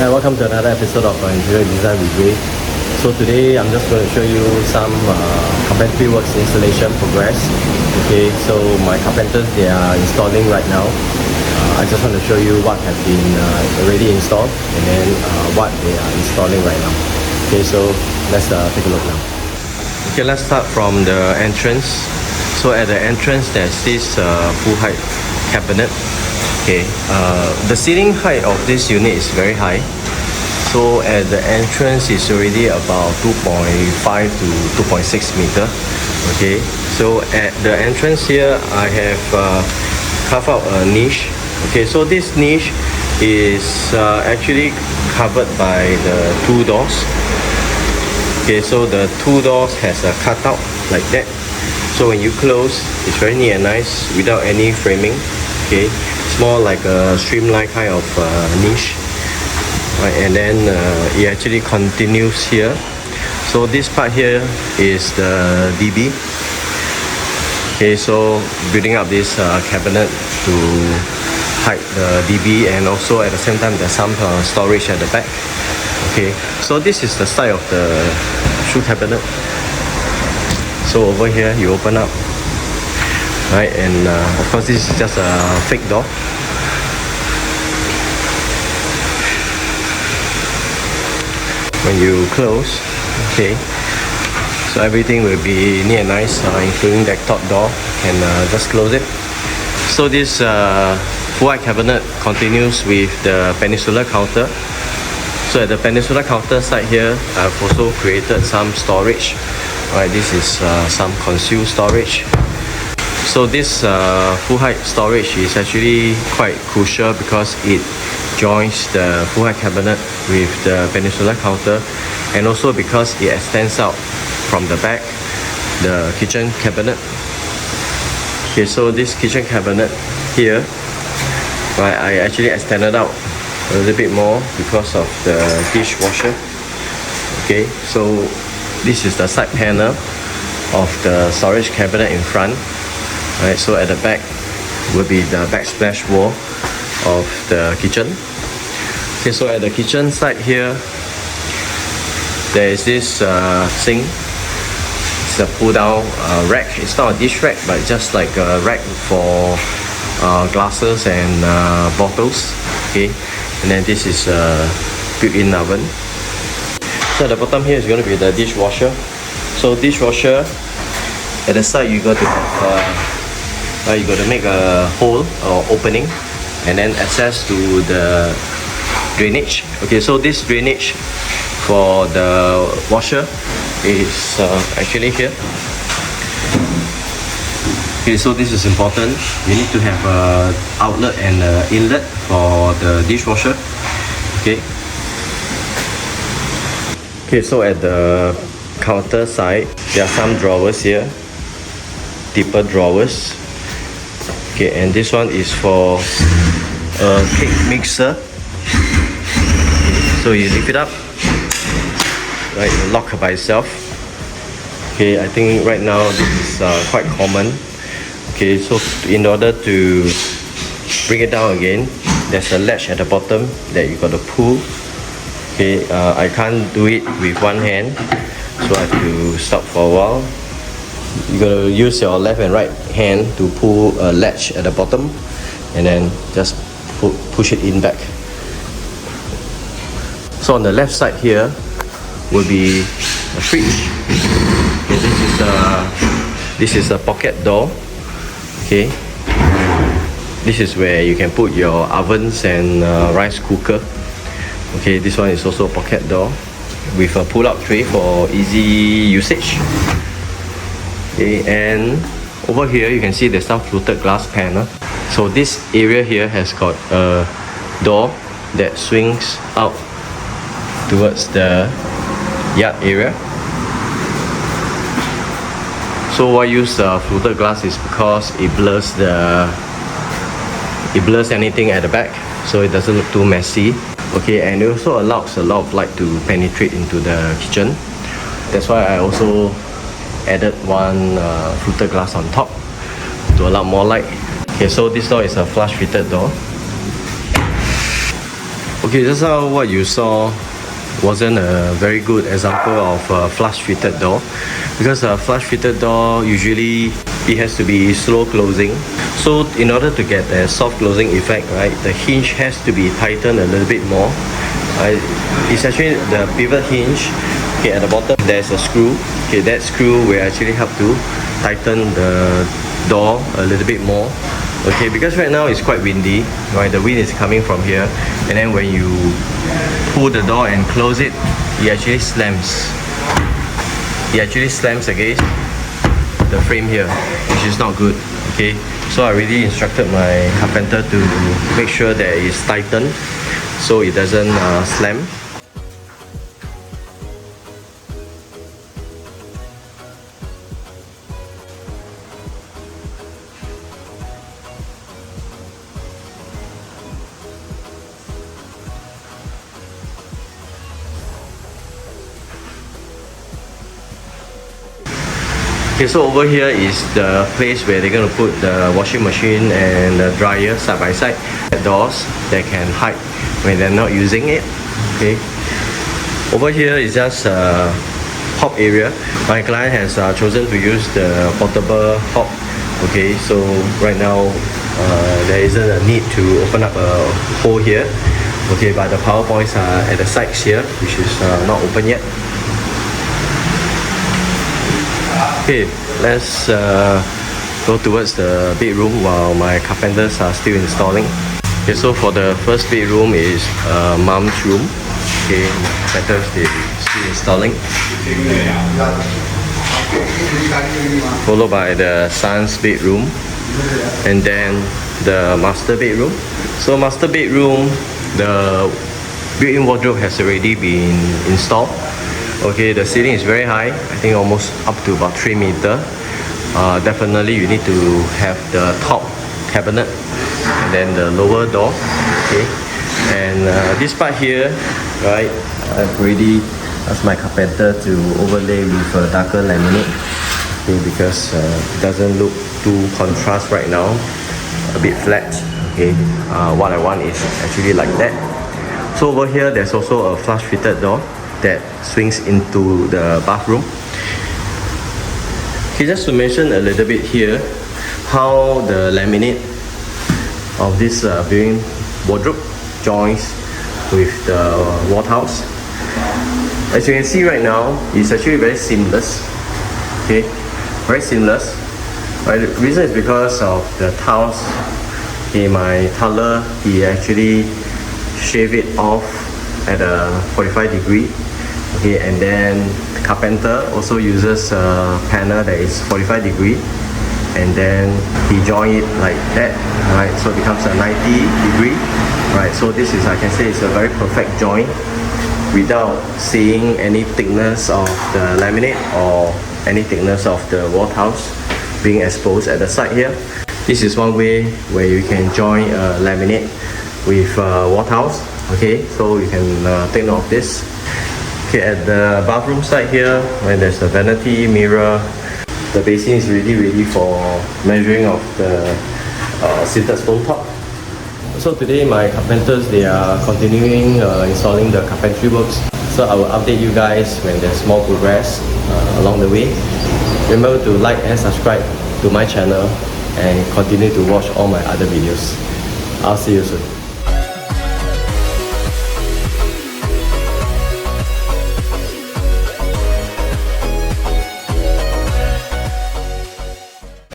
Hi, welcome to another episode of Interior Design with Rae. So today I'm just going to show you some carpentry works installation progress. Okay, so my carpenters, they are installing right now. I just want to show you what have been already installed and then what they are installing right now. Okay, so let's take a look now. Okay, let's start from the entrance. So at the entrance there's this full height cabinet. Okay, the ceiling height of this unit is very high. So at the entrance is already about 2.5 to 2.6 meter. Okay, so at the entrance here I have carved out a niche. Okay, so this niche is actually covered by the two doors. Okay, so the two doors has a cutout like that. So when you close, it's very neat and nice without any framing. Okay, it's more like a streamlined kind of niche, right? And then it actually continues here. So this part here is the DB. Okay, so building up this cabinet to hide the DB, and also at the same time there's some storage at the back. Okay, so this is the side of the shoe cabinet. So over here you open up, right, and of course this is just a fake door. When you close, okay, so everything will be neat and nice, including that top door, and just close it. So this full height cabinet continues with the peninsula counter. So at the peninsula counter side here, I've also created some storage. Right, this is some concealed storage. So this full height storage is actually quite crucial because it joins the full height cabinet with the peninsula counter, and also because it extends out from the back the kitchen cabinet. Okay, so this kitchen cabinet here, right, I actually extended out a little bit more because of the dishwasher. Okay, so this is the side panel of the storage cabinet in front. Right, so at the back will be the backsplash wall of the kitchen. Okay, so at the kitchen side here, there is this sink. It's a pull down rack. It's not a dish rack, but just like a rack for glasses and bottles. Okay, and then this is a built-in oven. So at the bottom here is going to be the dishwasher. So dishwasher, at the side you got to have you got to make a hole or opening and then access to the drainage. Okay, so this drainage for the washer is actually here. Okay, so this is important. You need to have an outlet and an inlet for the dishwasher. Okay. Okay, so at the counter side, there are some drawers here, deeper drawers. Okay, and this one is for a cake mixer. So you lift it up, right, lock by itself. Okay, I think right now this is quite common. Okay, so in order to bring it down again, there's a latch at the bottom that you got to pull. Okay, I can't do it with one hand, so I have to stop for a while. You gotta use your left and right hand to pull a latch at the bottom, and then just push it in back. So on the left side here will be a fridge. Okay, this is a pocket door. Okay, this is where you can put your ovens and rice cooker. Okay, this one is also a pocket door with a pull-out tray for easy usage. Okay, and over here you can see there's some fluted glass panel. So this area here has got a door that swings out towards the yard area. So why use fluted glass is because it blurs anything at the back, so it doesn't look too messy. Okay, and it also allows a lot of light to penetrate into the kitchen. That's why I also added one fluted glass on top to allow more light. Okay, so this door is a flush fitted door. Okay, just now what you saw wasn't a very good example of a flush fitted door, because a flush fitted door usually it has to be slow closing. So in order to get a soft closing effect, right, the hinge has to be tightened a little bit more. It's actually the pivot hinge. Okay, at the bottom there's a screw. Okay, that screw will actually help to tighten the door a little bit more. Okay, because right now it's quite windy, right? The wind is coming from here, and then when you pull the door and close it, it actually slams. It actually slams against the frame here, which is not good. Okay, so I really instructed my carpenter to make sure that it's tightened so it doesn't slam. Okay, so over here is the place where they're going to put the washing machine and the dryer side by side. The doors that can hide when they're not using it. Okay. Over here is just a hob area. My client has chosen to use the portable hob. Okay, so right now there isn't a need to open up a hole here. Okay, but the power points are at the sides here, which is not open yet. Okay, let's go towards the bedroom while my carpenters are still installing. Okay, so for the first bedroom is mom's room. Okay, carpenters they still installing. Followed by the son's bedroom, and then the master bedroom. So master bedroom, the built-in wardrobe has already been installed. Okay, the ceiling is very high, I think almost up to about 3 meters. Definitely you need to have the top cabinet and then the lower door. Okay, and this part here, right, I've already asked my carpenter to overlay with a darker laminate. Okay, because it doesn't look too contrast right now, a bit flat. Okay, what I want is actually like that. So over here there's also a flush fitted door that swings into the bathroom. Okay, just to mention a little bit here how the laminate of this built-in wardrobe joins with the wall tiles. As you can see right now, it's actually very seamless. Okay, very seamless. Right, the reason is because of the tiles. Okay, my tailor, he actually shave it off at a 45 degree. Okay, and then the carpenter also uses a panel that is 45 degree, and then he join it like that, right? So it becomes a 90 degree, right? So this is, I can say, it's a very perfect joint without seeing any thickness of the laminate or any thickness of the wall tiles being exposed at the side here. This is one way where you can join a laminate with wall tiles. Okay, so you can take note of this. Okay, at the bathroom side here, when there's the vanity mirror, the basin is really ready for measuring of the sintered stone top. So today my carpenters, they are continuing installing the carpentry works. So I will update you guys when there's more progress along the way. Remember to like and subscribe to my channel and continue to watch all my other videos. I'll see you soon.